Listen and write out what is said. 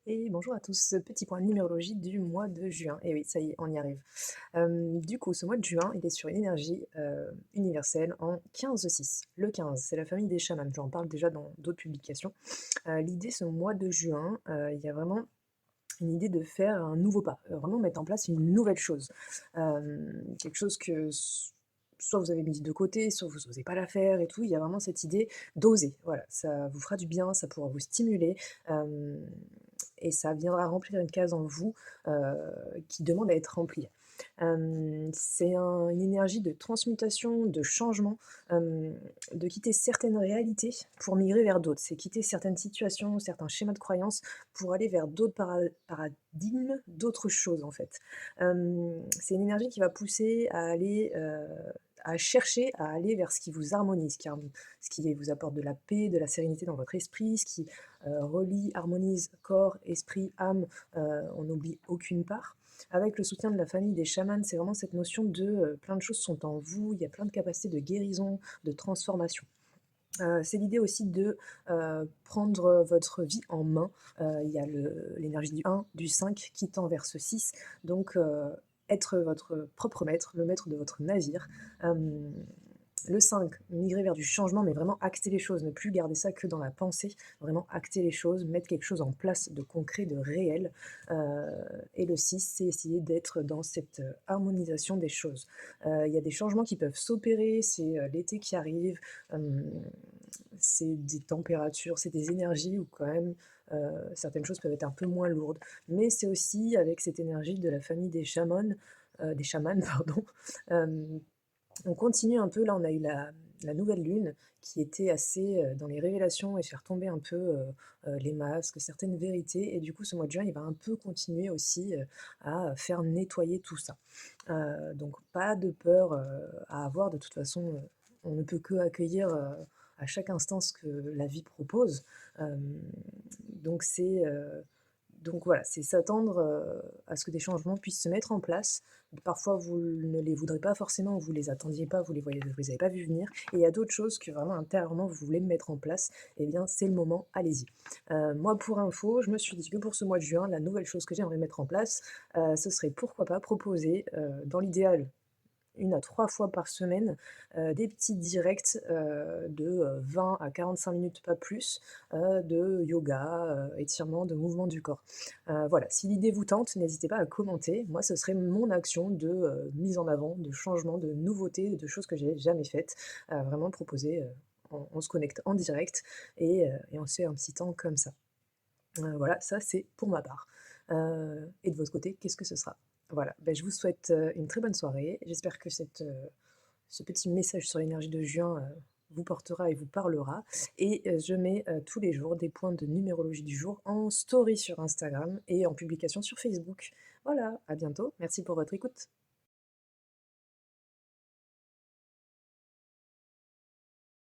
Et bonjour à tous, petit point numérologie du mois de juin. Et oui, ça y est, on y arrive. Du coup, ce mois de juin, il est sur une énergie, universelle en 15-6. Le 15, c'est la famille des chamans, j'en parle déjà dans d'autres publications. L'idée ce mois de juin, il y a vraiment une idée de faire un nouveau pas, vraiment mettre en place une nouvelle chose. Quelque chose que soit vous avez mis de côté, soit vous osez pas la faire et tout. Il y a vraiment cette idée d'oser, voilà, ça vous fera du bien, ça pourra vous stimuler, hem et ça viendra remplir une case en vous, heu, qui demande à être remplie. C'est une énergie de transmutation, de changement, de quitter certaines réalités pour migrer vers d'autres. C'est quitter certaines situations, certains schémas de croyances pour aller vers d'autres paradigmes, d'autres choses en fait. C'est une énergie qui va pousser à aller, à chercher à aller vers ce qui vous harmonise, ce qui vous apporte de la paix, de la sérénité dans votre esprit, ce qui, relie, harmonise corps, esprit, âme, on n'oublie aucune part. Avec le soutien de la famille des chamans, c'est vraiment cette notion de, plein de choses sont en vous, il y a plein de capacités de guérison, de transformation. C'est l'idée aussi de, prendre votre vie en main. Il y a l'énergie du 1, du 5 qui tend vers ce 6, donc être votre propre maître, le maître de votre navire. Hem, le 5, migrer vers du changement, mais vraiment acter les choses, ne plus garder ça que dans la pensée, vraiment acter les choses, mettre quelque chose en place de concret, de réel. Heu et le 6, c'est essayer d'être dans cette, harmonisation des choses. Il y a des changements qui peuvent s'opérer, c'est, l'été qui arrive, hem c'est des températures, c'est des énergies où quand même, certaines choses peuvent être un peu moins lourdes. Mais c'est aussi avec cette énergie de la famille des chamans pardon, hem, on continue un peu là, on a eu la nouvelle lune qui était assez, dans les révélations et faire tomber un peu, les masques, certaines vérités et du coup ce mois de juin, il va un peu continuer aussi, à faire nettoyer tout ça. Donc pas de peur, à avoir de toute façon, on ne peut que accueillir, à chaque instant ce que la vie propose. Hem, donc c'est, donc voilà, c'est s'attendre, à ce que des changements puissent se mettre en place. Parfois vous ne les voudrez pas forcément, vous les attendiez pas, vous les avez pas vus venir et il y a d'autres choses que vraiment intérieurement vous voulez mettre en place, eh bien c'est le moment, allez-y. Moi pour info, je me suis dit que pour ce mois de juin, la nouvelle chose que j'aimerais mettre en place, ce serait pourquoi pas proposer, dans l'idéal 1 à 3 fois par semaine, des petits directs, de, 20 à 45 minutes, pas plus, de yoga, étirements, de mouvements du corps. Voilà, si l'idée vous tente, n'hésitez pas à commenter. Moi, ce serait mon action de, mise en avant, de changement, de nouveauté, de choses que j'ai jamais faites. Vraiment proposer, on se connecte en direct et on se fait un petit temps comme ça. Voilà, ça c'est pour ma part. Et de votre côté, qu'est-ce que ce sera? Voilà, je vous souhaite, une très bonne soirée. J'espère que ce petit message sur l'énergie de juin, vous portera et vous parlera et je mets, tous les jours des points de numérologie du jour en story sur Instagram et en publication sur Facebook. Voilà, à bientôt. Merci pour votre écoute.